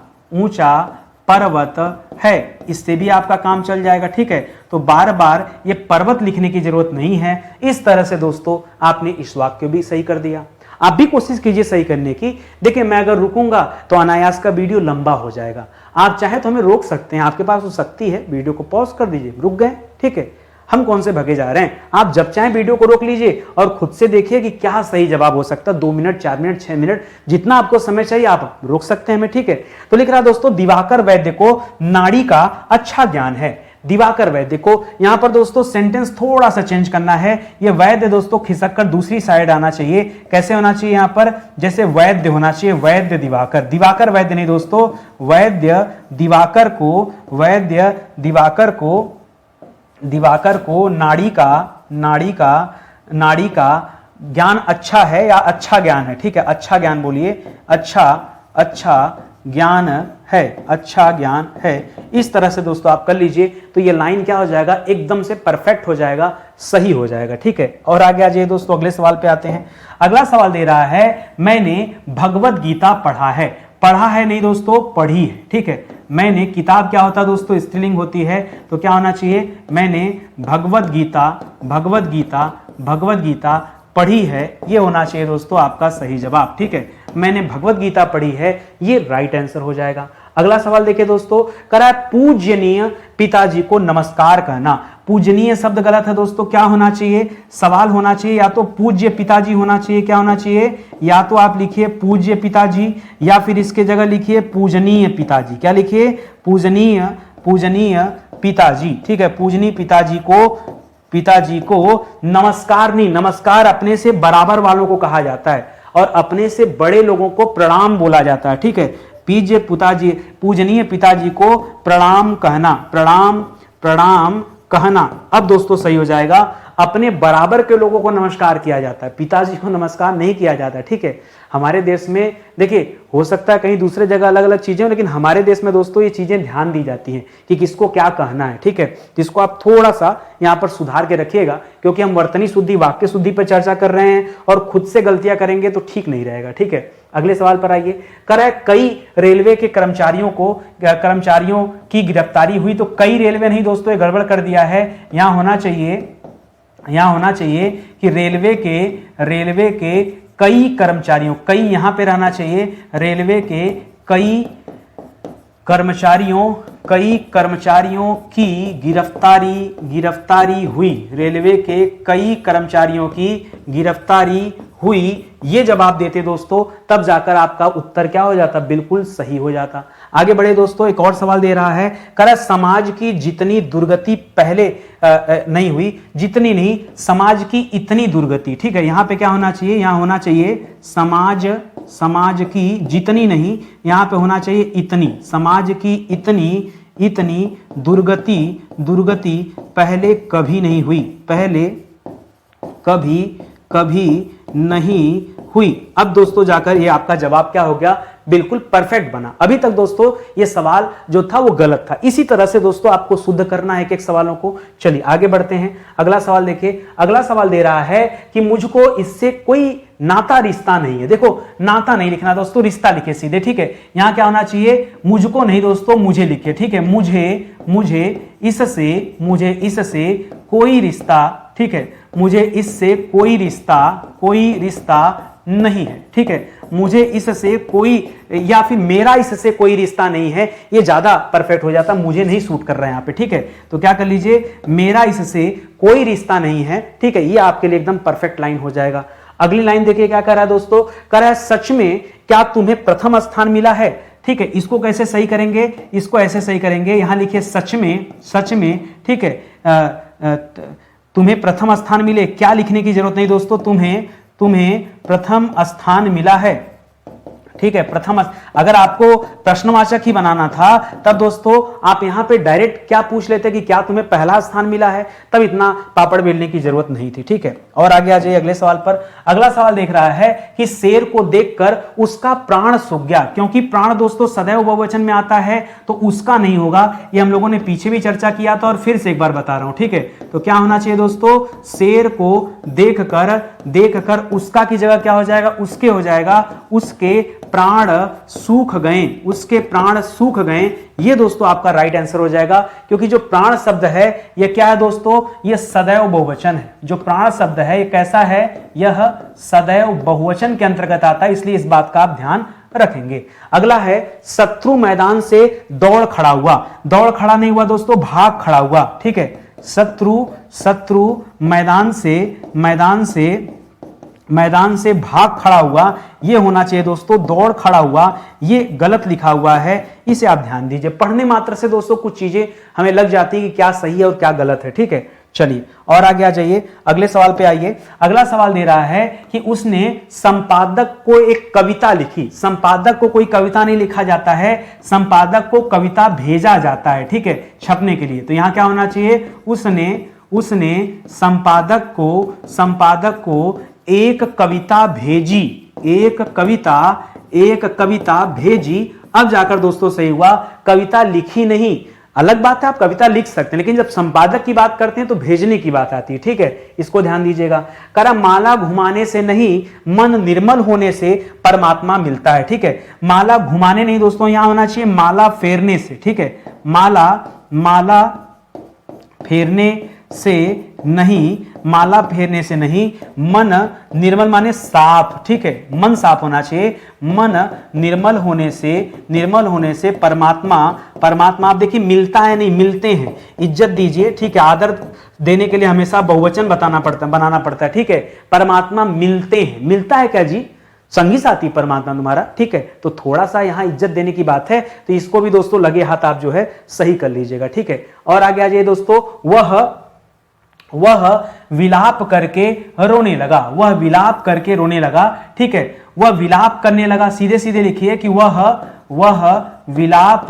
पर्वत है, इससे भी आपका काम चल जाएगा, ठीक है। तो बार बार ये पर्वत लिखने की जरूरत नहीं है। इस तरह से दोस्तों आपने इस वाक्य भी सही कर दिया। आप भी कोशिश कीजिए सही करने की। देखिए मैं अगर रुकूंगा तो अनायास का वीडियो लंबा हो जाएगा, आप चाहे तो हमें रोक सकते हैं, आपके पास वो शक्ति है, वीडियो को पॉज कर दीजिए, रुक गए, ठीक है, हम कौन से भगे जा रहे हैं। आप जब चाहे वीडियो को रोक लीजिए और खुद से देखिए कि क्या सही जवाब हो सकता है, 2 मिनट 4 मिनट 6 मिनट जितना आपको समय चाहिए आप रोक सकते हैं हमें, ठीक है। तो लिख रहा है दोस्तों, दिवाकर वैद्य को नाड़ी का अच्छा ज्ञान है। दिवाकर वैद्य को, यहां पर दोस्तों सेंटेंस थोड़ा सा चेंज करना है, ये वैद्य दोस्तों खिसक कर दूसरी साइड आना चाहिए। कैसे होना चाहिए यहां पर, जैसे वैद्य होना चाहिए, वैद्य दिवाकर, दिवाकर वैद्य नहीं दोस्तों, वैद्य दिवाकर को नाड़ी का ज्ञान अच्छा है या अच्छा ज्ञान है, ठीक है, अच्छा ज्ञान बोलिए, अच्छा ज्ञान है, इस तरह से दोस्तों आप कर लीजिए। तो ये लाइन क्या हो जाएगा, एकदम से परफेक्ट हो जाएगा, सही हो जाएगा, ठीक है। और आगे आ जाइए दोस्तों, अगले सवाल पे आते हैं। अगला सवाल दे रहा है, मैंने भगवत गीता पढ़ा है नहीं दोस्तों, पढ़ी है, ठीक है। मैंने, किताब क्या होता है दोस्तों, स्त्रीलिंग होती है, तो क्या होना चाहिए, मैंने भगवत गीता पढ़ी है, ये होना चाहिए दोस्तों आपका सही जवाब, ठीक है। मैंने भगवत गीता पढ़ी है, ये राइट आंसर हो जाएगा। अगला सवाल देखिए दोस्तों, करा पूजनीय पिताजी को नमस्कार कहना। पूजनीय शब्द गलत है दोस्तों, क्या होना चाहिए, सवाल होना चाहिए, या तो पूज्य पिताजी होना चाहिए, क्या होना चाहिए, या तो आप लिखिए पूज्य पिताजी, या फिर इसके जगह लिखिए पूजनीय पिताजी। क्या लिखिए, पूजनीय पिताजी, ठीक है। पूजनीय पिताजी को नमस्कार नहीं, नमस्कार अपने से बराबर वालों को कहा जाता है और अपने से बड़े लोगों को प्रणाम बोला जाता है, ठीक है। पूजनीय पिताजी को प्रणाम कहना, अब दोस्तों सही हो जाएगा, अपने बराबर के लोगों को नमस्कार किया जाता है, पिताजी को नमस्कार नहीं किया जाता, ठीक है। हमारे देश में देखिए, हो सकता है कहीं दूसरे जगह अलग अलग चीजें हो, लेकिन हमारे देश में दोस्तों ये चीजें ध्यान दी जाती हैं कि किसको क्या कहना है, ठीक है। जिसको आप थोड़ा सा यहाँ पर सुधार के रखिएगा, क्योंकि हम वर्तनी शुद्धि, वाक्य शुद्धि पर चर्चा कर रहे हैं और खुद से गलतियां करेंगे तो ठीक नहीं रहेगा, ठीक है। अगले सवाल पर आइए। कई रेलवे के कर्मचारियों की गिरफ्तारी हुई, तो कई रेलवे नहीं दोस्तों, ये गड़बड़ कर दिया है। यहां होना चाहिए कि रेलवे के कई कर्मचारियों, कई यहां पे रहना चाहिए, रेलवे के कई कर्मचारियों की गिरफ्तारी हुई, रेलवे के कई कर्मचारियों की गिरफ्तारी हुई, ये जब आप देते दोस्तों तब जाकर आपका उत्तर क्या हो जाता, बिल्कुल सही हो जाता। आगे बढ़े दोस्तों, एक और सवाल दे रहा है, कह रहा समाज की जितनी दुर्गति पहले नहीं हुई, जितनी नहीं, समाज की इतनी दुर्गति, ठीक है, यहां पे क्या होना चाहिए, यहां होना चाहिए समाज की जितनी नहीं, यहां पे होना चाहिए इतनी, समाज की इतनी दुर्गति पहले कभी नहीं हुई, पहले कभी नहीं हुई। अब दोस्तों जाकर ये आपका जवाब क्या हो गया, बिल्कुल परफेक्ट बना। अभी तक दोस्तों ये सवाल जो था वो गलत था। इसी तरह से दोस्तों आपको शुद्ध करना है एक एक सवालों को। चलिए आगे बढ़ते हैं, अगला सवाल देखिए। अगला सवाल दे रहा है कि मुझको इससे कोई नाता रिश्ता नहीं है। देखो नाता नहीं लिखना दोस्तों, रिश्ता लिखे सीधे, ठीक है। यहां क्या होना चाहिए, मुझको नहीं दोस्तों, मुझे लिखिए, ठीक है। मुझे इससे कोई रिश्ता, ठीक है, मुझे इससे कोई रिश्ता नहीं है, ठीक है। मुझे इससे कोई, या फिर मेरा इससे कोई रिश्ता नहीं है, ये ज्यादा परफेक्ट हो जाता, मुझे नहीं सूट कर रहा है यहां पे, ठीक है। तो क्या कर लीजिए, मेरा इससे कोई रिश्ता नहीं है, ठीक है, ये आपके लिए एकदम परफेक्ट लाइन हो जाएगा। अगली लाइन देखिए क्या कर रहा है दोस्तों, कह रहा है सच में क्या तुम्हें प्रथम स्थान मिला है, ठीक है। इसको कैसे सही करेंगे, इसको ऐसे सही करेंगे, यहां लिखिए सच में, ठीक है, तुम्हें प्रथम स्थान मिले, क्या लिखने की जरूरत नहीं दोस्तों, तुम्हें प्रथम स्थान मिला है, ठीक है। प्रथम, अगर आपको प्रश्नवाचक ही बनाना था तब दोस्तों आप यहां पे डायरेक्ट क्या पूछ लेते कि क्या तुम्हें पहला स्थान मिला है, तब इतना पापड़ बेलने की जरूरत नहीं थी, ठीक है। और आगे आ जाइए अगले सवाल पर। अगला सवाल देख रहा है कि शेर को देखकर उसका प्राण सूख गया, क्योंकि प्राण दोस्तों सदैव बहुवचन में आता है तो उसका नहीं होगा, ये हम लोगों ने पीछे भी चर्चा किया था और फिर से एक बार बता रहा हूं, ठीक है। तो क्या होना चाहिए दोस्तों, शेर को देखकर उसका की जगह क्या हो जाएगा, उसके हो जाएगा, उसके प्राण सूख गए, ये दोस्तों आपका राइट आंसर हो जाएगा। क्योंकि जो प्राण शब्द है ये क्या है दोस्तों, ये सदैव बहुवचन है। जो प्राण शब्द है ये कैसा है, यह सदैव बहुवचन के अंतर्गत आता है, इसलिए इस बात का आप ध्यान रखेंगे। अगला है शत्रु मैदान से दौड़ खड़ा हुआ, दौड़ खड़ा नहीं हुआ दोस्तों, भाग खड़ा हुआ, ठीक है। शत्रु मैदान से भाग खड़ा हुआ, ये होना चाहिए दोस्तों दौड़ खड़ा हुआ, ये गलत लिखा हुआ है, इसे आप ध्यान दीजिए। पढ़ने मात्र से दोस्तों कुछ चीजें हमें लग जाती है कि क्या सही है और क्या गलत है, ठीक है। चलिए और आगे आ जाइए, अगले सवाल पे आइए। अगला सवाल दे रहा है कि उसने संपादक को एक कविता लिखी, संपादक को कोई कविता नहीं लिखा जाता है, संपादक को कविता भेजा जाता है, ठीक है, छपने के लिए। तो यहां क्या होना चाहिए, उसने संपादक को एक कविता भेजी, अब जाकर दोस्तों सही हुआ, कविता लिखी नहीं। अलग बात है आप कविता लिख सकते हैं, लेकिन जब संपादक की बात करते हैं तो भेजने की बात आती है, ठीक है, इसको ध्यान दीजिएगा। करा माला घुमाने से नहीं, मन निर्मल होने से परमात्मा मिलता है, ठीक है। माला घुमाने नहीं दोस्तों, यहां होना चाहिए माला फेरने से, ठीक है। माला फेरने से नहीं, मन निर्मल माने साफ, ठीक है, मन साफ होना चाहिए। मन निर्मल होने से परमात्मा आप देखिए मिलता है नहीं, मिलते हैं, इज्जत दीजिए, ठीक है। आदर देने के लिए हमेशा बहुवचन बनाना पड़ता है, ठीक है। परमात्मा मिलते हैं, मिलता है क्या जी, संगी साथी परमात्मा तुम्हारा, ठीक है। तो थोड़ा सा यहां इज्जत देने की बात है, तो इसको भी दोस्तों लगे हाथ आप जो है सही कर लीजिएगा, ठीक है। और आगे आ जाइए दोस्तों, वह विलाप करके रोने लगा, ठीक है। वह विलाप करने लगा, सीधे सीधे लिखिए कि वह विलाप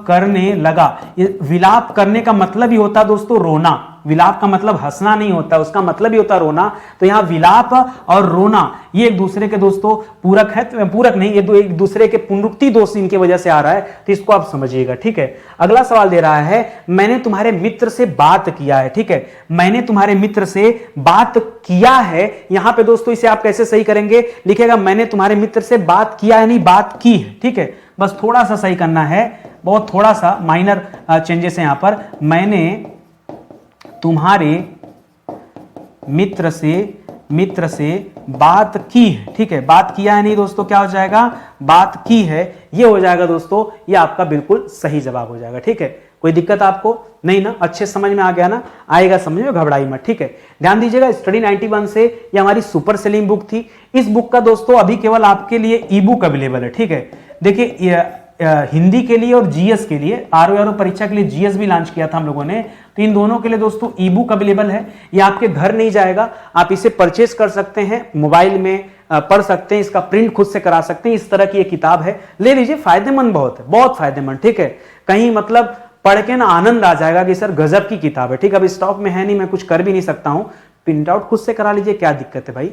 करने लगा। विलाप करने का मतलब ही होता दोस्तों रोना, विलाप का मतलब हंसना नहीं होता, उसका मतलब ही होता रोना। तो यहां विलाप और रोना ये एक दूसरे के दोस्तों पूरक है, पूरक नहीं, ये एक दूसरे के पुनरुक्ति दोष इनकी वजह से आ रहा है, तो इसको आप समझिएगा, ठीक है। अगला सवाल दे रहा है, मैंने तुम्हारे मित्र से बात किया है, ठीक है। मैंने तुम्हारे मित्र से बात किया है, यहां पे दोस्तों इसे आप कैसे सही करेंगे, लिखेगा मैंने तुम्हारे मित्र से बात किया है, नहीं बात की है, ठीक है। बस थोड़ा सा सही करना है, बहुत थोड़ा सा माइनर चेंजेस है यहां पर। मैंने तुम्हारे मित्र से बात की है, ठीक है, बात किया है नहीं दोस्तों, क्या हो जाएगा, बात की है, ये हो जाएगा दोस्तों, ये आपका बिल्कुल सही जवाब हो जाएगा। ठीक है, कोई दिक्कत आपको नहीं ना, अच्छे समझ में आ गया ना, आएगा समझ में, घबराई मत। ठीक है, ध्यान दीजिएगा, स्टडी 91 से ये हमारी सुपर सेलिंग बुक थी। इस बुक का दोस्तों अभी केवल आपके लिए ई बुक अवेलेबल है। ठीक है, देखिए हिंदी के लिए और जीएस के लिए, आरओ परीक्षा के लिए जीएस भी लॉन्च किया था हम लोगों ने, तो इन दोनों के लिए दोस्तों ई बुक अवेलेबल है। ये आपके घर नहीं जाएगा, आप इसे परचेस कर सकते हैं, मोबाइल में पढ़ सकते हैं, इसका प्रिंट खुद से करा सकते हैं। इस तरह की ये किताब है, ले लीजिए, फायदेमंद बहुत है, बहुत फायदेमंद। ठीक है, कहीं मतलब पढ़ के ना आनंद आ जाएगा कि सर गजब की किताब है। ठीक है, अब स्टॉक में है नहीं, मैं कुछ कर भी नहीं सकता हूं, प्रिंट आउट खुद से करा लीजिए, क्या दिक्कत है भाई।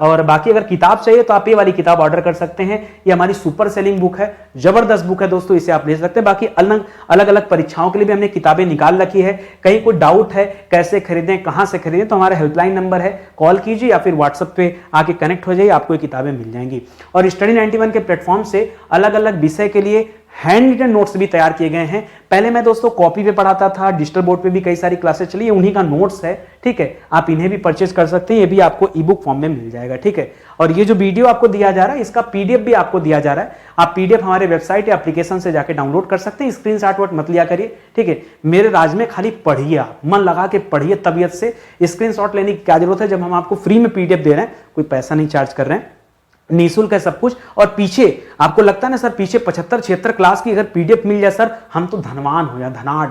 और बाकी अगर किताब चाहिए तो आप ये वाली किताब ऑर्डर कर सकते हैं, ये हमारी सुपर सेलिंग बुक है, जबरदस्त बुक है दोस्तों, इसे आप ले सकते हैं। बाकी अलग अलग परीक्षाओं के लिए भी हमने किताबें निकाल रखी है। कहीं कोई डाउट है कैसे खरीदें, कहां से खरीदें, तो हमारा हेल्पलाइन नंबर है, कॉल कीजिए या फिर व्हाट्सएप पे आके कनेक्ट हो जाइए, आपको ये किताबें मिल जाएंगी। और स्टडी 91 के प्लेटफॉर्म से अलग अलग विषय के लिए हैंड रिटन नोट्स भी तैयार किए गए हैं। पहले मैं दोस्तों कॉपी पे पढ़ाता था, डिजिटल बोर्ड पे भी कई सारी क्लासेस चली, ये उन्हीं का नोट्स है। ठीक है, आप इन्हें भी परचेज कर सकते हैं, ये भी आपको ई बुक फॉर्म में मिल जाएगा। ठीक है, और ये जो वीडियो आपको दिया जा रहा है, इसका पीडीएफ भी आपको दिया जा रहा है। आप पीडीएफ हमारे वेबसाइट या एप्लीकेशन से जाकर डाउनलोड कर सकते हैं, स्क्रीनशॉट वोट मत लिया करिए। ठीक है, मेरे राज में खाली पढ़िए, आप मन लगा के पढ़िए तबियत से, स्क्रीनशॉट लेने की क्या जरूरत है जब हम आपको फ्री में पीडीएफ दे रहे हैं, कोई पैसा नहीं चार्ज कर रहे हैं, निःशुल्क है सब कुछ। और पीछे आपको लगता है ना सर पीछे 75-76 क्लास की अगर पीडीएफ मिल जाए सर, हम तो धनवान हो जाए, धनाढ़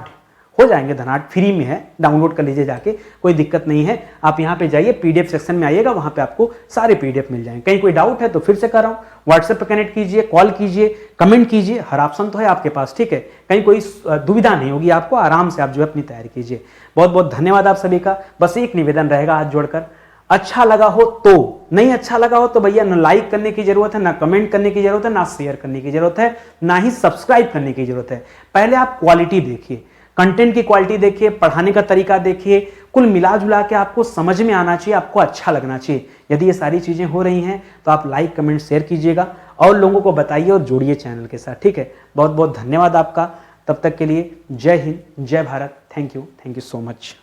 हो जाएंगे, धनाढ़। फ्री में है, डाउनलोड कर लीजिए जाके, कोई दिक्कत नहीं है। आप यहाँ पे जाइए, पीडीएफ सेक्शन में आइएगा, वहां पे आपको सारे पीडीएफ मिल जाएंगे। कहीं कोई डाउट है तो फिर से कर रहा हूँ, व्हाट्सएप पे कनेक्ट कीजिए, कॉल कीजिए, कमेंट कीजिए, हर ऑप्शन तो है आपके पास। ठीक है, कहीं कोई दुविधा नहीं होगी आपको, आराम से आप जो है अपनी तैयारी कीजिए। बहुत बहुत धन्यवाद आप सभी का। बस एक निवेदन रहेगा हाथ जोड़कर, अच्छा लगा हो तो, नहीं अच्छा लगा हो तो भैया ना लाइक करने की जरूरत है, ना कमेंट करने की जरूरत है, ना शेयर करने की जरूरत है, ना ही सब्सक्राइब करने की जरूरत है। पहले आप क्वालिटी देखिए, कंटेंट की क्वालिटी देखिए, पढ़ाने का तरीका देखिए, कुल मिला जुला के आपको समझ में आना चाहिए, आपको अच्छा लगना चाहिए। यदि ये सारी चीजें हो रही हैं तो आप लाइक कमेंट शेयर कीजिएगा और लोगों को बताइए और जोड़िए चैनल के साथ। ठीक है, बहुत बहुत धन्यवाद आपका। तब तक के लिए जय हिंद, जय Bharat, thank you so much.